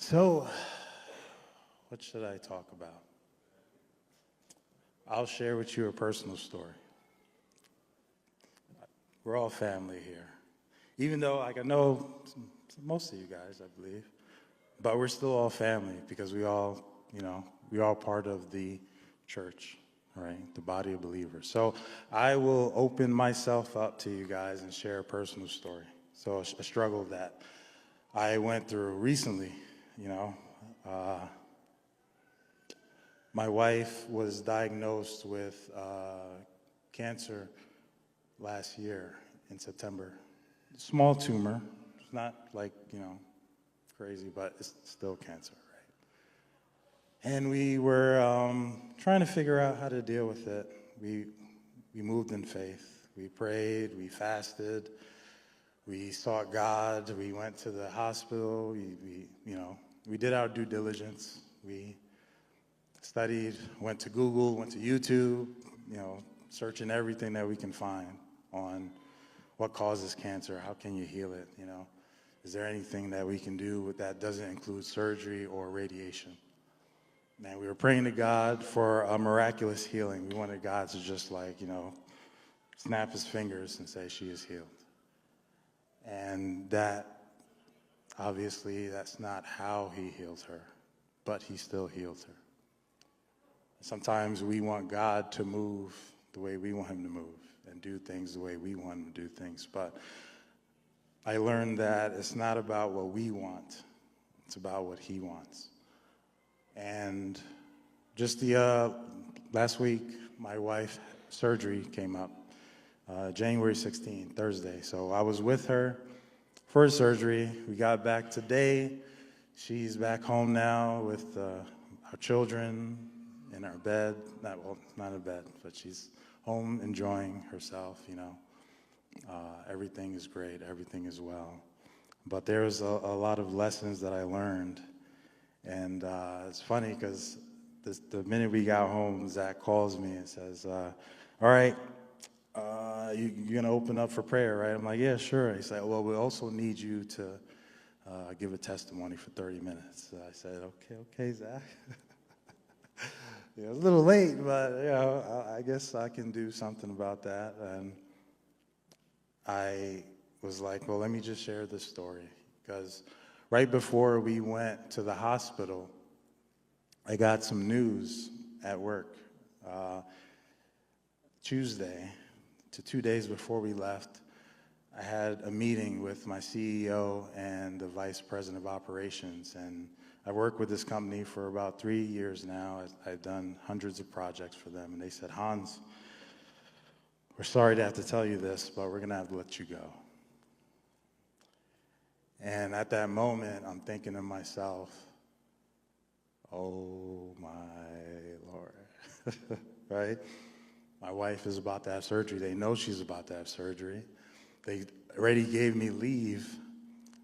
So, what should I talk about? I'll share with you a personal story. We're all family here. Even though, I know most of you guys, I believe, but we're still all family because we all part of the church, right? The body of believers. So I will open myself up to you guys and share a personal story. So a struggle that I went through recently, my wife was diagnosed with cancer last year in September. Small tumor. It's not like, crazy, but it's still cancer, right? And we were trying to figure out how to deal with it. We moved in faith. We prayed, we fasted, we sought God, we went to the hospital, we did our due diligence. We studied, went to Google, went to YouTube, searching everything that we can find on what causes cancer, how can you heal it, Is there anything that we can do that doesn't include surgery or radiation? And we were praying to God for a miraculous healing. We wanted God to just snap his fingers and say she is healed. And that, obviously, that's not how he heals her, but he still heals her. Sometimes we want God to move the way we want him to move and do things the way we want him to do things. But I learned that it's not about what we want. It's about what he wants. And just last week, my wife's surgery came up, January 16, Thursday. So I was with her for her surgery. We got back today. She's back home now with our children in our bed. Not in bed, but she's home enjoying herself, Everything is great. Everything is well. But there's a lot of lessons that I learned. And it's funny because the minute we got home, Zach calls me and says, all right, you're going to open up for prayer, right? I'm like, yeah, sure. He said, well, we also need you to give a testimony for 30 minutes. So I said, okay, Zach. It was a little late, but, I guess I can do something about that. And I was like, well, let me just share this story. Because right before we went to the hospital, I got some news at work. Tuesday, to 2 days before we left, I had a meeting with my CEO and the vice president of operations. And I worked with this company for about 3 years now. I've done hundreds of projects for them. And they said, Hans, we're sorry to have to tell you this, but we're going to have to let you go. And at that moment, I'm thinking to myself, oh, my Lord, right? My wife is about to have surgery. They know she's about to have surgery. They already gave me leave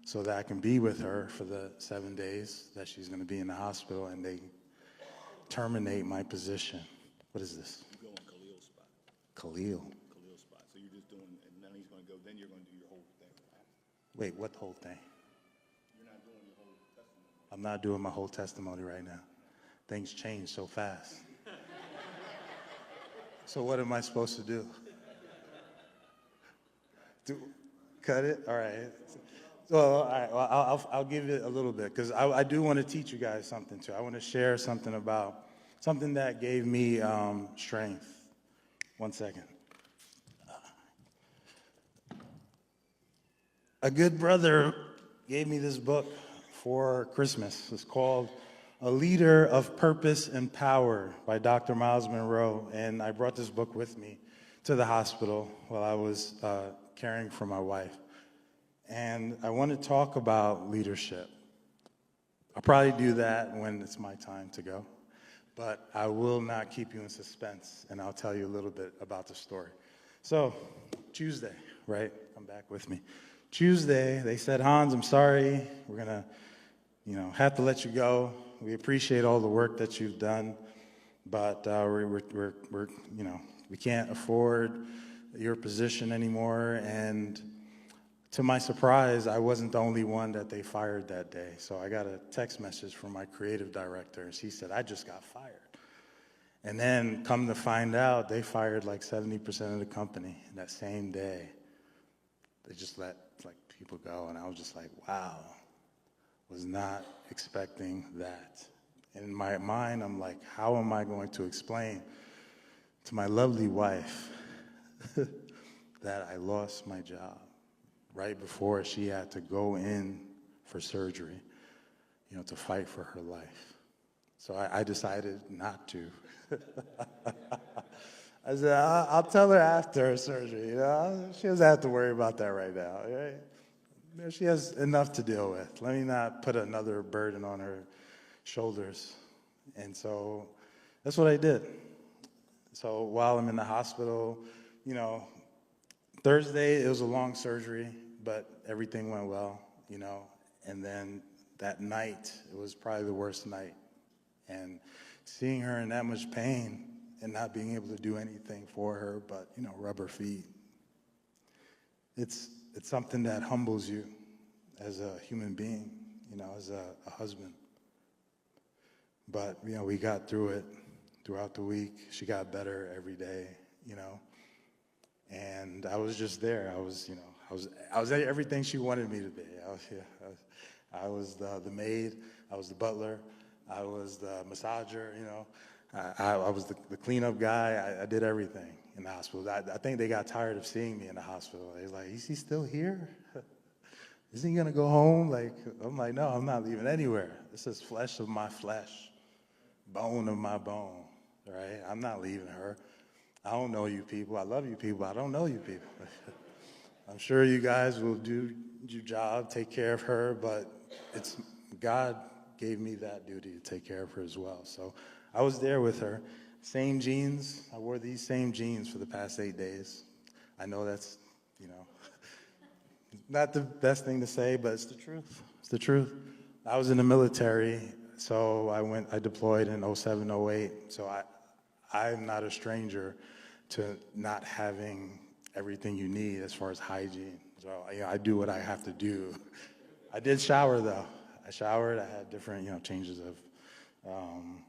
so that I can be with her for the 7 days that she's going to be in the hospital, and they terminate my position. What is this? You go on Khalil's spot. Khalil. Khalil's spot. So you're just doing, and then he's going to go, then you're going to do your whole thing. Wait, what whole thing? You're not doing your whole testimony. I'm not doing my whole testimony right now. Things change so fast. So what am I supposed to do? Cut it? All right. Well, all right. Well, I'll give it a little bit because I do want to teach you guys something too. I want to share something about something that gave me strength. 1 second. A good brother gave me this book for Christmas. It's called A Leader of Purpose and Power by Dr. Miles Monroe. And I brought this book with me to the hospital while I was caring for my wife. And I want to talk about leadership. I'll probably do that when it's my time to go. But I will not keep you in suspense, and I'll tell you a little bit about the story. So, Tuesday, right? Come back with me. Tuesday, they said, Hans, I'm sorry. We're going to, have to let you go. We appreciate all the work that you've done, but we can't afford your position anymore. And to my surprise, I wasn't the only one that they fired that day. So I got a text message from my creative director, and she said, I just got fired. And then come to find out, they fired like 70% of the company that same day. They just let like people go, and I was just like, wow, was not expecting that. In my mind, I'm like, how am I going to explain to my lovely wife that I lost my job right before she had to go in for surgery, to fight for her life. So I decided not to. I said, I'll tell her after her surgery, She doesn't have to worry about that right now, right? She has enough to deal with. Let me not put another burden on her shoulders. And so that's what I did. So while I'm in the hospital, Thursday, it was a long surgery, but everything went well, And then that night, it was probably the worst night. And seeing her in that much pain and not being able to do anything for her but, rub her feet, it's something that humbles you as a human being, as a husband. But, we got through it throughout the week. She got better every day, And I was just there. I was everything she wanted me to be. I was the maid. I was the butler. I was the massager. I was the cleanup guy. I did everything in the hospital. I think they got tired of seeing me in the hospital. They're like, "Is he still here? Isn't he gonna go home?" I'm like, "No, I'm not leaving anywhere. This is flesh of my flesh, bone of my bone. Right? I'm not leaving her. I don't know you people. I love you people. I don't know you people. I'm sure you guys will do your job, take care of her, but it's God gave me that duty to take care of her as well." So I was there with her. Same jeans. I wore these same jeans for the past 8 days. I know that's, not the best thing to say, but it's the truth. It's the truth. I was in the military, so I deployed in 07, 08. So I'm not a stranger to not having everything you need as far as hygiene. So I do what I have to do. I did shower though. I showered. I had different changes of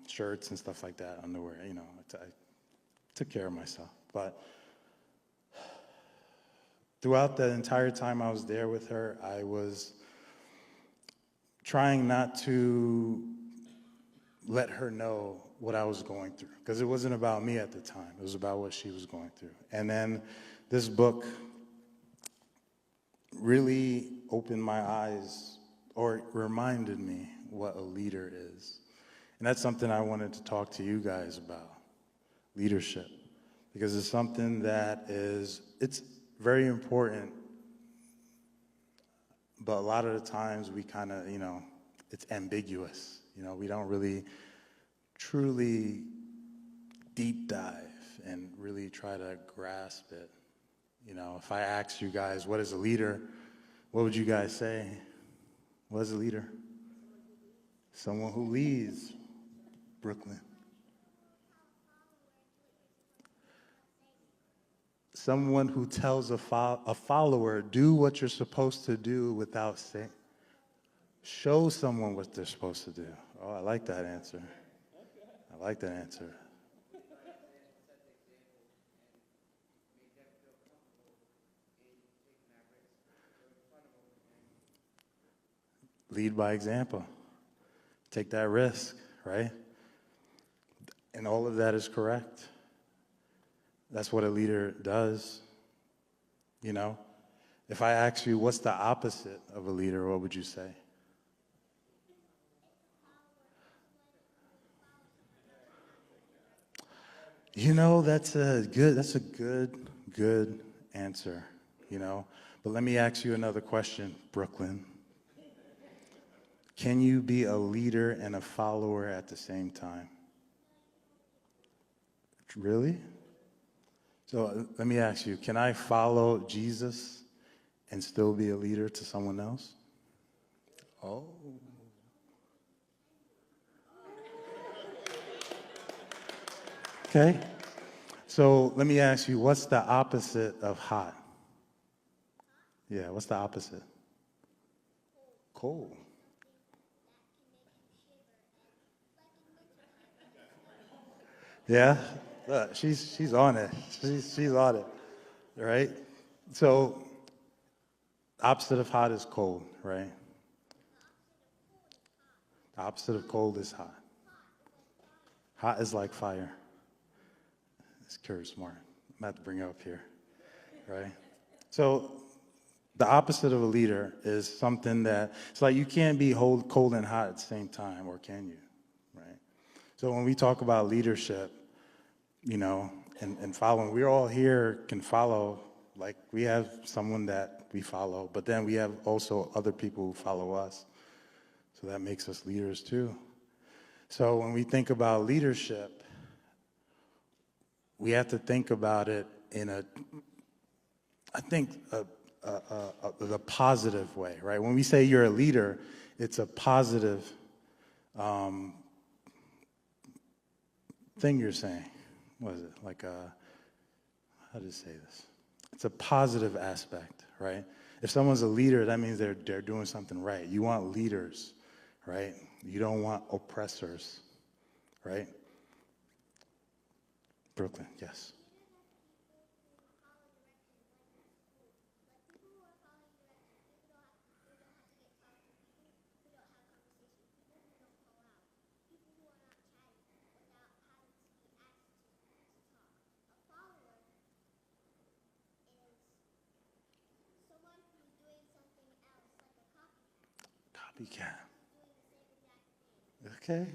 shirts and stuff like that, underwear. I took care of myself. But throughout the entire time I was there with her, I was trying not to let her know what I was going through, because it wasn't about me at the time. It was about what she was going through. And then this book really opened my eyes, or reminded me what a leader is. And that's something I wanted to talk to you guys about, leadership, because it's something that it's very important, but a lot of the times we kind of, it's ambiguous. We don't really truly deep dive and really try to grasp it. If I asked you guys, what is a leader, what would you guys say? What is a leader? Someone who leads, Brooklyn. Someone who tells a follower, do what you're supposed to do without saying. Show someone what they're supposed to do. Oh, I like that answer. I like that answer. Lead by example. Take that risk, right? And all of that is correct. That's what a leader does. If I ask you what's the opposite of a leader, what would you say? That's a good answer, But let me ask you another question, Brooklyn. Can you be a leader and a follower at the same time? Really? So let me ask you, can I follow Jesus and still be a leader to someone else? Oh. Okay. So let me ask you, what's the opposite of hot? Yeah, what's the opposite? Cold. Yeah, look, she's on it. She's on it, right? So, opposite of hot is cold, right? The opposite of cold is hot. Hot is like fire. It's Curry Smart. I'm about to bring it up here, right? So, the opposite of a leader is something that it's like you can't be cold and hot at the same time, or can you? Right? So when we talk about leadership, and following, we all here can follow. Like we have someone that we follow, but then we have also other people who follow us. So that makes us leaders too. So when we think about leadership, we have to think about it in the positive way, right? When we say you're a leader, it's a positive thing you're saying. What is it? How do you say this? It's a positive aspect, right? If someone's a leader, that means they're doing something right. You want leaders, right? You don't want oppressors, right? Brooklyn, yes. Copycat. Okay.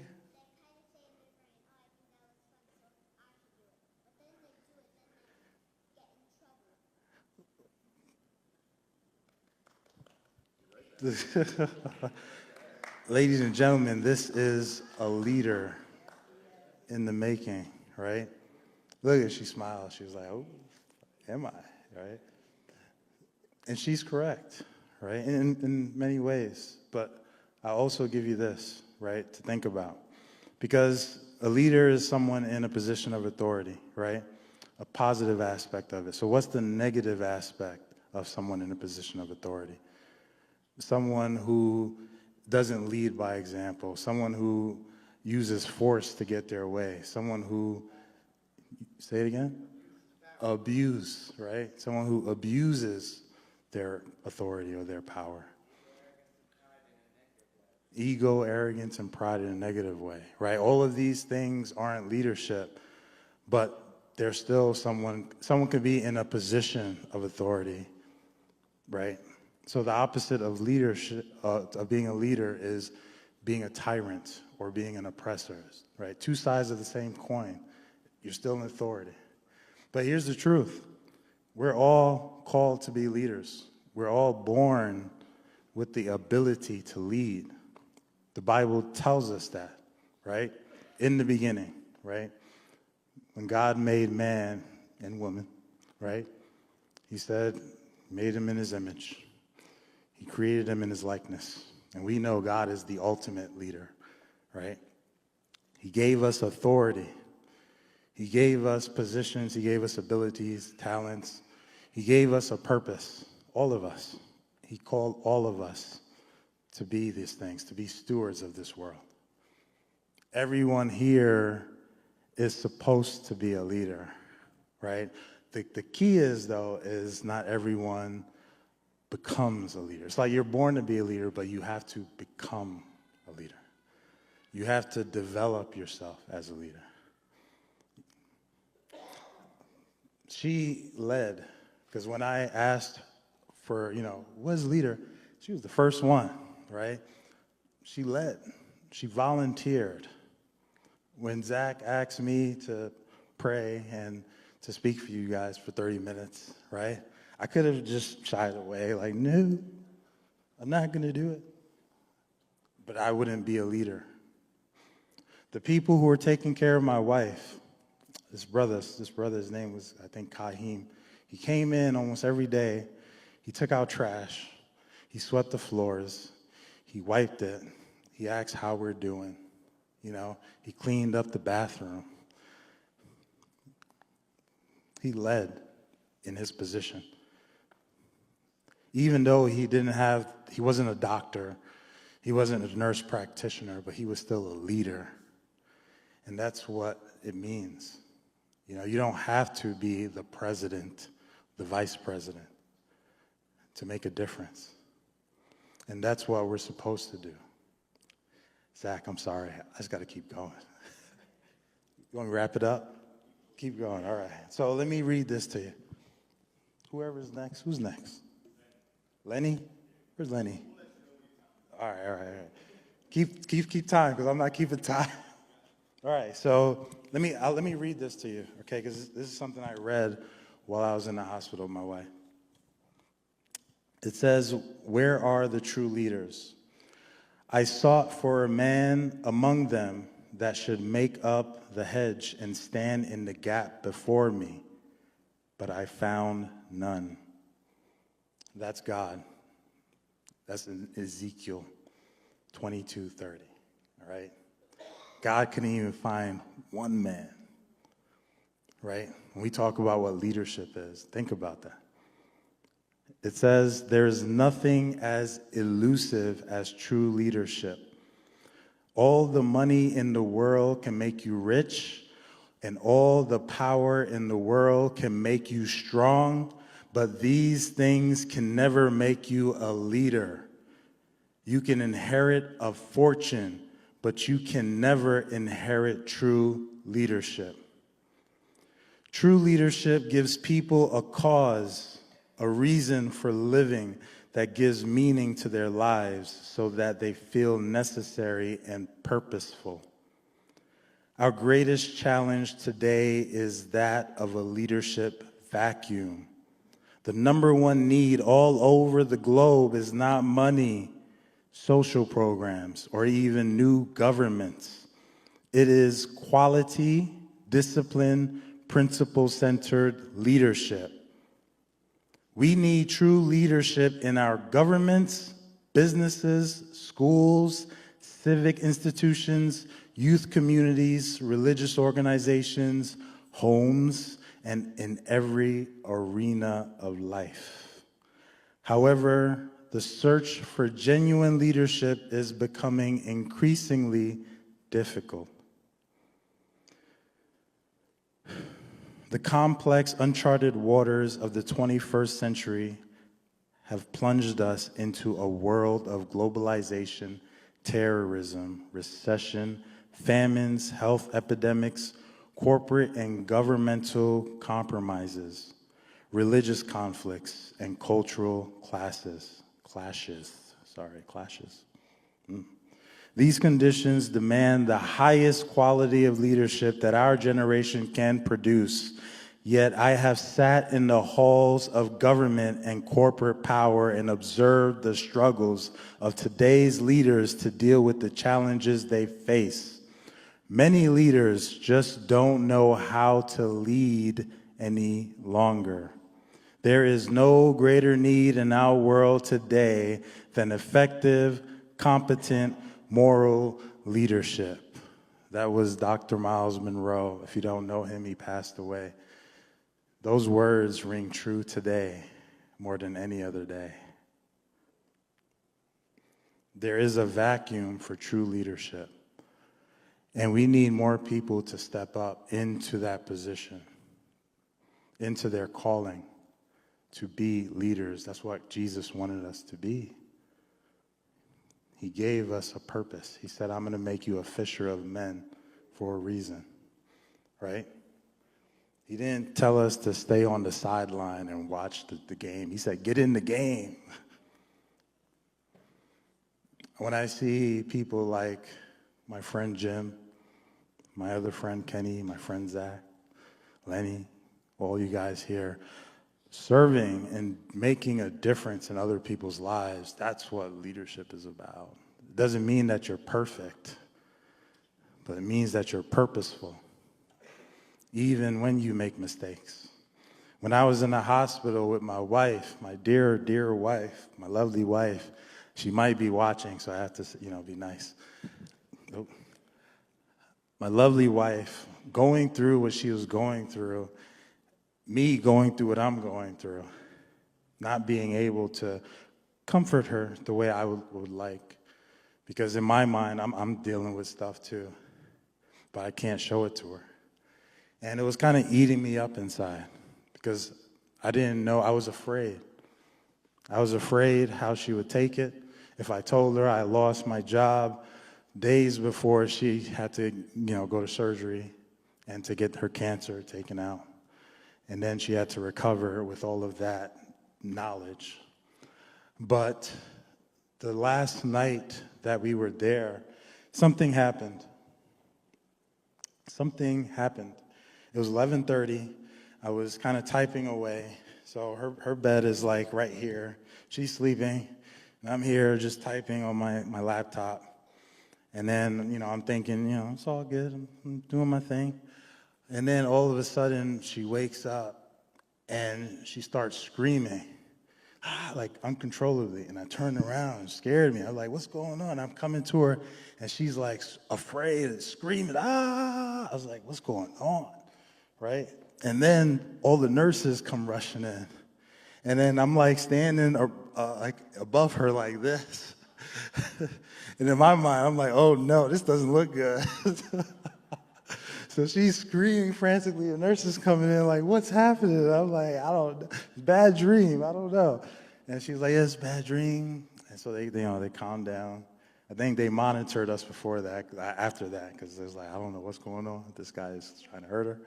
Ladies and gentlemen, this is a leader in the making, right? Look at she smiled. She was like, "Oh, am I?" Right? And she's correct, right? In many ways. But I'll also give you this, right, to think about. Because a leader is someone in a position of authority, right? A positive aspect of it. So what's the negative aspect of someone in a position of authority? Someone who doesn't lead by example, someone who uses force to get their way, someone who, say it again? Abuse, right? Someone who abuses their authority or their power. Ego, arrogance, and pride in a negative way, right? All of these things aren't leadership, but they're still someone can be in a position of authority, right? So the opposite of leadership, of being a leader, is being a tyrant or being an oppressor, right? Two sides of the same coin. You're still in authority. But here's the truth. We're all called to be leaders. We're all born with the ability to lead. The Bible tells us that, right? In the beginning, right? When God made man and woman, right? He said, made him in his image. He created him in his likeness. And we know God is the ultimate leader, right? He gave us authority. He gave us positions. He gave us abilities, talents. He gave us a purpose, all of us. He called all of us to be these things, to be stewards of this world. Everyone here is supposed to be a leader, right? The key is not everyone becomes a leader. It's like you're born to be a leader, but you have to become a leader. You have to develop yourself as a leader. She led, because when I asked for, what is leader, she was the first one, right? She led. She volunteered. When Zach asked me to pray and to speak for you guys for 30 minutes, right? I could have just shied away, like, no, I'm not going to do it. But I wouldn't be a leader. The people who were taking care of my wife, this brother's name was, I think, Kahim. He came in almost every day. He took out trash. He swept the floors. He wiped it. He asked how we're doing. He cleaned up the bathroom. He led in his position. Even though he wasn't a doctor, he wasn't a nurse practitioner, but he was still a leader. And that's what it means. You know, you don't have to be the president, the vice president to make a difference. And that's what we're supposed to do. Zach, I'm sorry. I just got to keep going. You want me to wrap it up? Keep going. All right. So let me read this to you. Whoever's next. Who's next? Lenny? Where's Lenny? All right. Keep time, because I'm not keeping time. All right. So let me read this to you, okay? Because this is something I read while I was in the hospital with my wife. It says, "Where are the true leaders? I sought for a man among them that should make up the hedge and stand in the gap before me, but I found none." That's God. That's in Ezekiel 22:30, all right? God couldn't even find one man, right? When we talk about what leadership is, think about that. It says, "There's nothing as elusive as true leadership. All the money in the world can make you rich, and all the power in the world can make you strong, but these things can never make you a leader. You can inherit a fortune, but you can never inherit true leadership. True leadership gives people a cause, a reason for living that gives meaning to their lives so that they feel necessary and purposeful. Our greatest challenge today is that of a leadership vacuum. The number one need all over the globe is not money, social programs, or even new governments. It is quality, discipline, principle-centered leadership. We need true leadership in our governments, businesses, schools, civic institutions, youth communities, religious organizations, homes, and in every arena of life. However, the search for genuine leadership is becoming increasingly difficult. The complex, uncharted waters of the 21st century have plunged us into a world of globalization, terrorism, recession, famines, health epidemics, corporate and governmental compromises, religious conflicts, and cultural clashes. These conditions demand the highest quality of leadership that our generation can produce. Yet I have sat in the halls of government and corporate power and observed the struggles of today's leaders to deal with the challenges they face. Many leaders just don't know how to lead any longer. There is no greater need in our world today than effective, competent, moral leadership. That was Dr. Miles Monroe. If you don't know him, he passed away. Those words ring true today more than any other day. There is a vacuum for true leadership, and we need more people to step up into that position, into their calling to be leaders. That's what Jesus wanted us to be. He gave us a purpose. He said, "I'm going to make you a fisher of men for a reason," right? He didn't tell us to stay on the sideline and watch the game. He said, "Get in the game." When I see people like my friend Jim, my other friend Kenny, my friend Zach, Lenny, all you guys here, serving and making a difference in other people's lives, that's what leadership is about. It doesn't mean that you're perfect, but it means that you're purposeful, even when you make mistakes. When I was in the hospital with my wife, my dear, dear wife, my lovely wife, she might be watching, so I have to, be nice. Nope. My lovely wife, going through what she was going through, me going through what I'm going through, not being able to comfort her the way I would like. Because in my mind, I'm dealing with stuff too, but I can't show it to her. And it was kind of eating me up inside because I didn't know, I was afraid. I was afraid how she would take it. If I told her I lost my job days before she had to, go to surgery and to get her cancer taken out. And then she had to recover with all of that knowledge. But the last night that we were there, something happened. Something happened. It was 11:30. I was kind of typing away. So her bed is like right here. She's sleeping. And I'm here just typing on my laptop. And then, I'm thinking, it's all good. I'm doing my thing. And then all of a sudden, she wakes up and she starts screaming, like uncontrollably. And I turned around and scared me. I was like, what's going on? I'm coming to her and she's like afraid and screaming, ah! I was like, what's going on, right? And then all the nurses come rushing in. And then I'm like standing like above her like this. And in my mind, I'm like, oh no, this doesn't look good. So she's screaming frantically. The nurse is coming in like, what's happening? I'm like, I don't know. Bad dream. I don't know. And she's like, yes, bad dream. And so they calmed down. I think they monitored us before that, after that, because there's like, I don't know what's going on. This guy is trying to hurt her.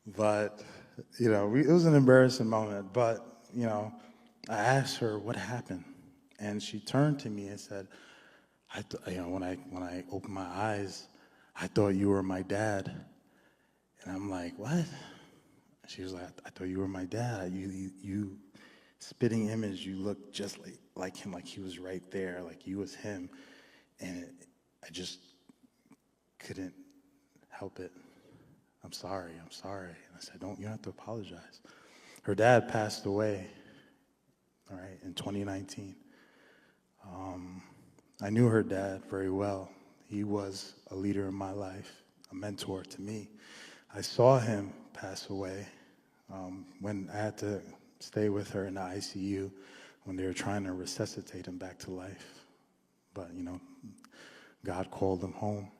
But, it was an embarrassing moment. But, I asked her what happened. And she turned to me and said, when I opened my eyes, I thought you were my dad. And I'm like, what? She was like, I thought you were my dad. You spitting image, you look just like him, like he was right there, like you was him. And I just couldn't help it. I'm sorry. And I said, you don't have to apologize. Her dad passed away, all right, in 2019. I knew her dad very well. He was a leader in my life, a mentor to me. I saw him pass away when I had to stay with her in the ICU when they were trying to resuscitate him back to life. But, God called him home.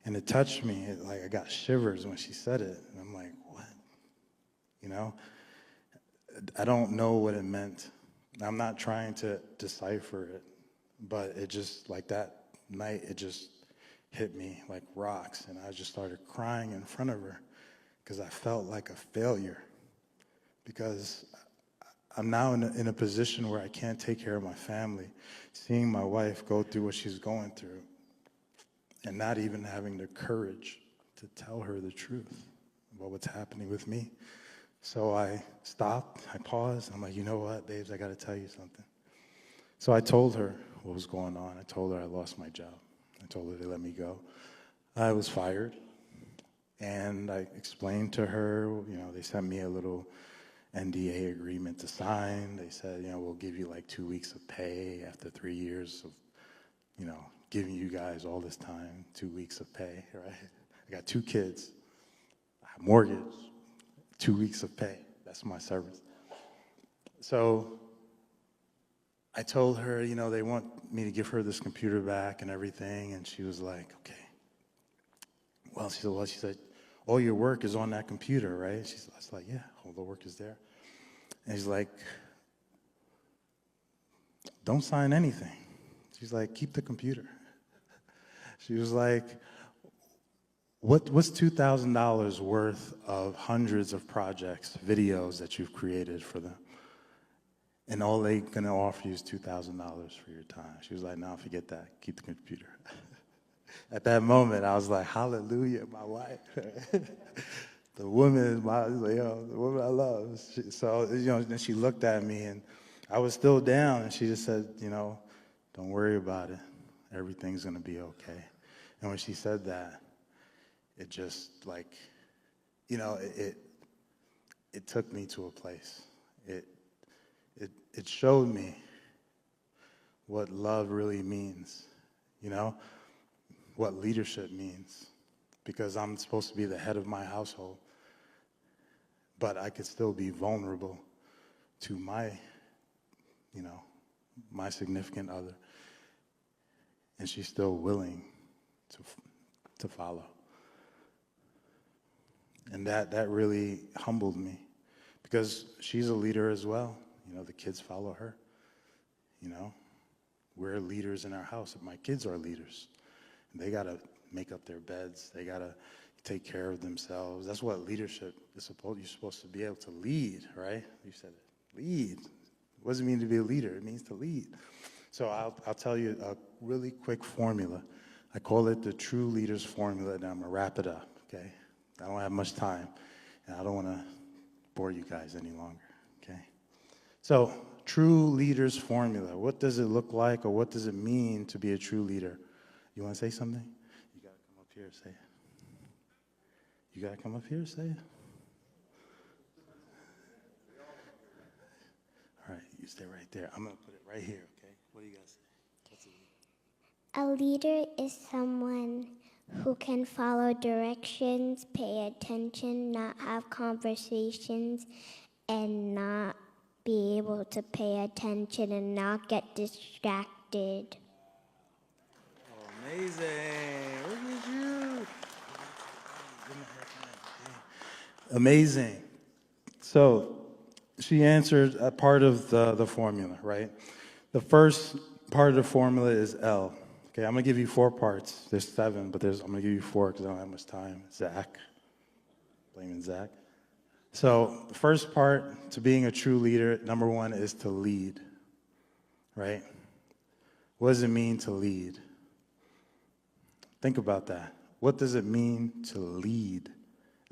And it touched me. I got shivers when she said it. And I'm like, what? I don't know what it meant. I'm not trying to decipher it. But it just, like that night, it just hit me like rocks. And I just started crying in front of her because I felt like a failure. Because I'm now in a position where I can't take care of my family. Seeing my wife go through what she's going through and not even having the courage to tell her the truth about what's happening with me. So I stopped, I paused, I'm like, you know what, babes, I gotta tell you something. So I told her what was going on. I told her I lost my job. I told her they let me go. I was fired. And I explained to her, they sent me a little NDA agreement to sign. They said, we'll give you like 2 weeks of pay after 3 years of, giving you guys all this time, 2 weeks of pay, right? I got 2 kids, I have mortgage, 2 weeks of pay. That's my severance. So I told her, they want me to give her this computer back and everything. And she was like, okay. Well, she said, all your work is on that computer, right? I was like, yeah, all the work is there. And he's like, don't sign anything. She's like, keep the computer. She was like, what's $2,000 worth of hundreds of projects, videos that you've created for them? And all they're going to offer you is $2,000 for your time. She was like, no, forget that. Keep the computer. At that moment, I was like, hallelujah, my wife. The woman, the woman I love. So, then she looked at me, and I was still down, and she just said, don't worry about it. Everything's going to be okay. And when she said that, it just it took me to a place. It showed me what love really means, what leadership means, because I'm supposed to be the head of my household, but I could still be vulnerable to my, my significant other, and she's still willing to follow. And that really humbled me, because she's a leader as well. The kids follow her. We're leaders in our house. My kids are leaders. They got to make up their beds. They got to take care of themselves. That's what leadership is supposed. You're supposed to be able to lead, right? You said it. Lead. What does it mean to be a leader? It means to lead. So I'll tell you a really quick formula. I call it the true leader's formula, and I'm going to wrap it up, okay? I don't have much time, and I don't want to bore you guys any longer, okay? So, true leader's formula. What does it look like, or what does it mean to be a true leader? You want to say something? You got to come up here and say it. You got to come up here and say it. All right, you stay right there. I'm going to put it right here, okay? What do you guys say? What's a leader? A leader is someone who can follow directions, pay attention, not have conversations, and not be able to pay attention and not get distracted. Oh, amazing. Look at you. Amazing. So she answered a part of the formula, right? The first part of the formula is L. Okay, I'm going to give you 4 parts. There's 7, but I'm going to give you 4 because I don't have much time. Zach. Blaming Zach. So the first part to being a true leader, number 1, is to lead, right? What does it mean to lead? Think about that. What does it mean to lead?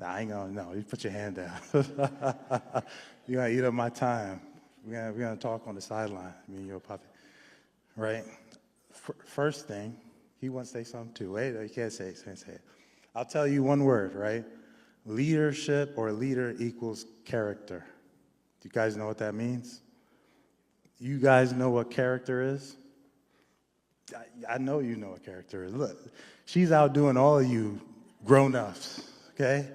I ain't going to know. You put your hand down. You're going to eat up my time. We're going to talk on the sideline, me and your puppy, right? First thing, he wants to say something too. Wait, you can't say it. Say it. I'll tell you one word, right? Leadership or leader equals character. Do you guys know what that means? You guys know what character is? I know you know what character is. Look, she's outdoing all of you grown-ups, okay?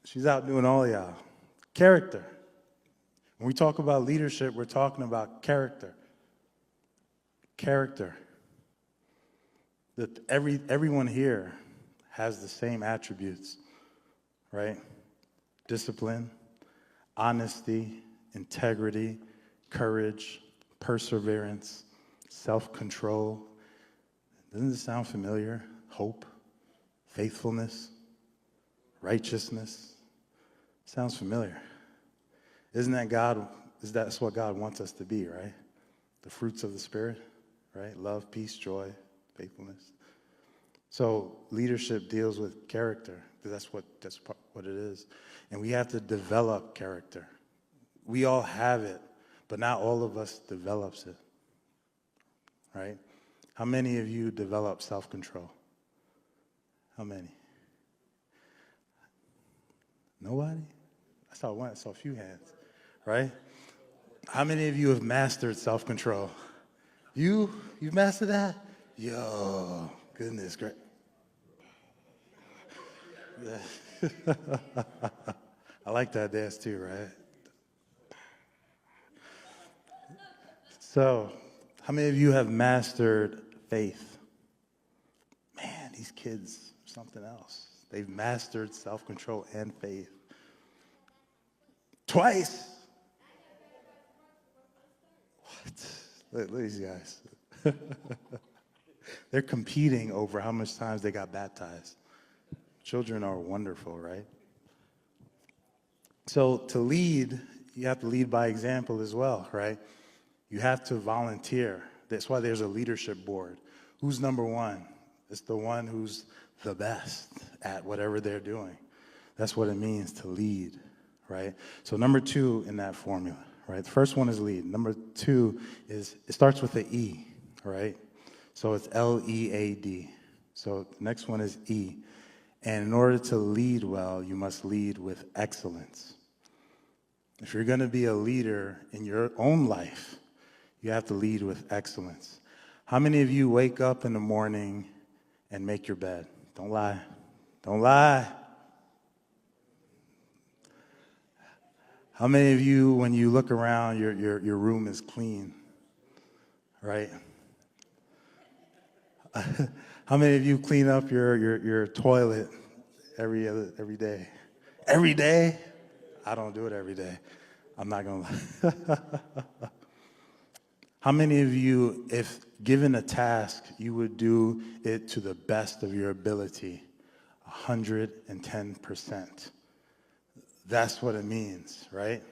She's outdoing all of y'all. Character. When we talk about leadership, we're talking about character. Character. That everyone here has the same attributes, right? Discipline, honesty, integrity, courage, perseverance, self-control. Doesn't this sound familiar? Hope, faithfulness, righteousness. Sounds familiar. Isn't that God? That's what God wants us to be, right? The fruits of the Spirit, right? Love, peace, joy, faithfulness. So leadership deals with character, because that's what it is. And we have to develop character. We all have it, but not all of us develops it, right? How many of you develop self-control? How many? Nobody? I saw a few hands, right? How many of you have mastered self-control? You've mastered that? Yo, goodness, great. I like that dance too, right? So, how many of you have mastered faith? Man, these kids are something else. They've mastered self-control and faith. Twice. What? Look at these guys. They're competing over how much times they got baptized. Children are wonderful, right? So to lead, you have to lead by example as well, right? You have to volunteer. That's why there's a leadership board. Who's number 1? It's the one who's the best at whatever they're doing. That's what it means to lead, right? So number 2 in that formula, right? The first one is lead. Number 2 is, it starts with the E, right? So it's L-E-A-D. So the next one is E. And in order to lead well, you must lead with excellence. If you're going to be a leader in your own life, you have to lead with excellence. How many of you wake up in the morning and make your bed? Don't lie. Don't lie. How many of you, when you look around, your room is clean, right? How many of you clean up your toilet every day? Every day? I don't do it every day. I'm not going to lie. How many of you, if given a task, you would do it to the best of your ability? 110%. That's what it means, right?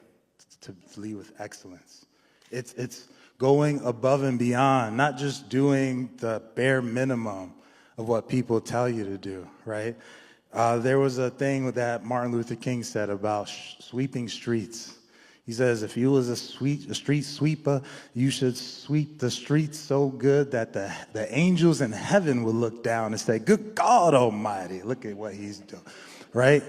To lead with excellence. It's going above and beyond, not just doing the bare minimum of what people tell you to do, right? There was a thing that Martin Luther King said about sweeping streets. He says, if you was a street sweeper, you should sweep the streets so good that the angels in heaven would look down and say, good God Almighty, look at what he's doing, right?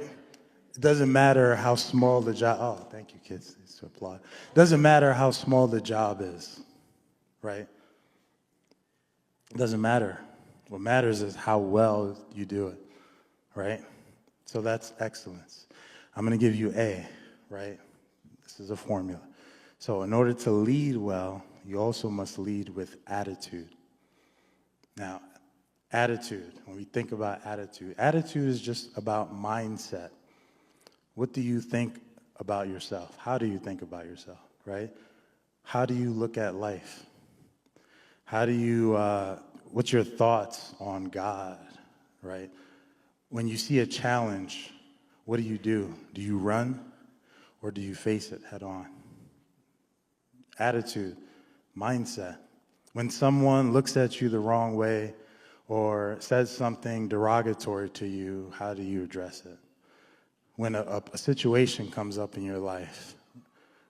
It doesn't matter how small the job, oh, thank you, kids, to applaud. It doesn't matter how small the job is, right? It doesn't matter. What matters is how well you do it, right? So that's excellence. I'm going to give you A, right? This is a formula. So in order to lead well, you also must lead with attitude. Now, attitude, when we think about attitude, attitude is just about mindset. What do you think about yourself? How do you think about yourself, right? How do you look at life? How do you, what's your thoughts on God, right? When you see a challenge, what do you do? Do you run or do you face it head on? Attitude, mindset. When someone looks at you the wrong way or says something derogatory to you, how do you address it? When a situation comes up in your life,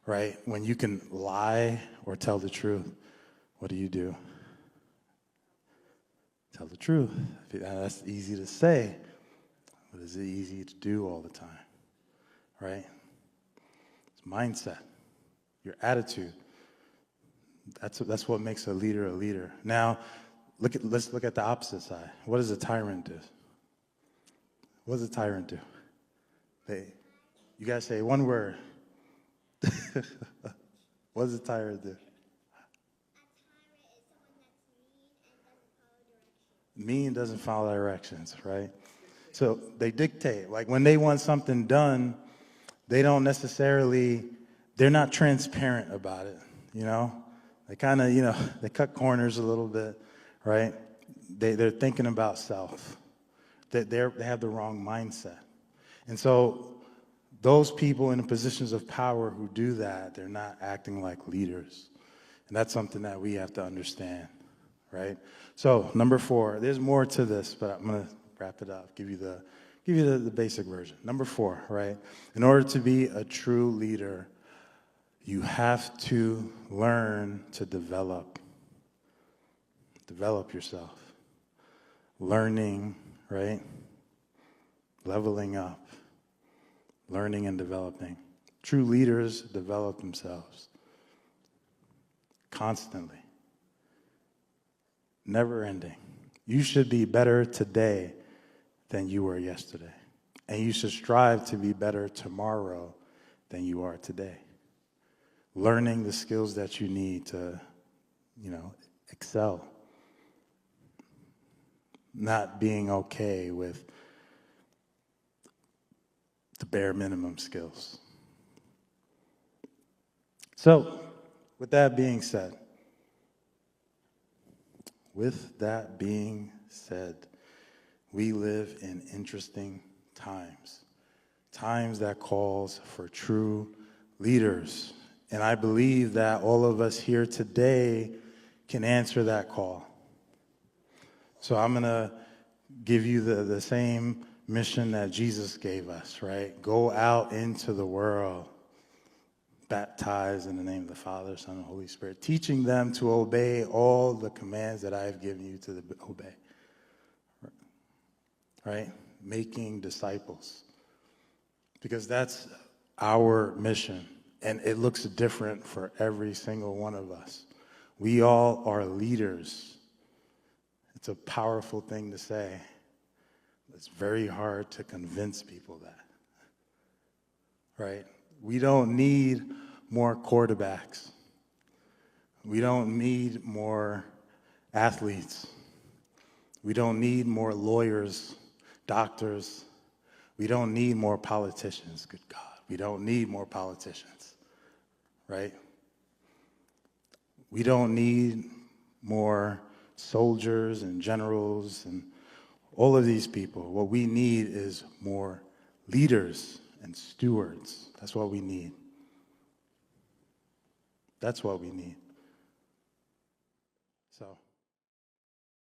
right? When you can lie or tell the truth, what do? Tell the truth. That's easy to say, but is it easy to do all the time, right? It's mindset, your attitude. That's what makes a leader a leader. Now, let's look at the opposite side. What does a tyrant do? What does a tyrant do? You guys say one word. What does a tyrant do? Mean doesn't follow directions, right? So they dictate. Like when they want something done, they don't necessarily, they're not transparent about it, you know? They kind of, they cut corners a little bit, right? They're thinking about self. They have the wrong mindset. And so those people in positions of power who do that, they're not acting like leaders. And that's something that we have to understand, right? So number 4, there's more to this, but I'm going to wrap it up, give you the basic version. Number 4, right? In order to be a true leader, you have to learn to develop yourself. Learning, right? Leveling up. Learning and developing. True leaders develop themselves constantly, never ending. You should be better today than you were yesterday. And you should strive to be better tomorrow than you are today. Learning the skills that you need to, excel. Not being okay with the bare minimum skills. So, with that being said, we live in interesting times that calls for true leaders. And I believe that all of us here today can answer that call. So I'm going to give you the same mission that Jesus gave us, right? Go out into the world, baptize in the name of the Father, Son, and Holy Spirit, teaching them to obey all the commands that I have given you to obey, right? Making disciples, because that's our mission, and it looks different for every single one of us. We all are leaders. It's a powerful thing to say. It's very hard to convince people that, right? We don't need more quarterbacks. We don't need more athletes. We don't need more lawyers, doctors. We don't need more politicians, good God. We don't need more politicians, right? We don't need more soldiers and generals and all of these people. What we need is more leaders and stewards. That's what we need. That's what we need. So.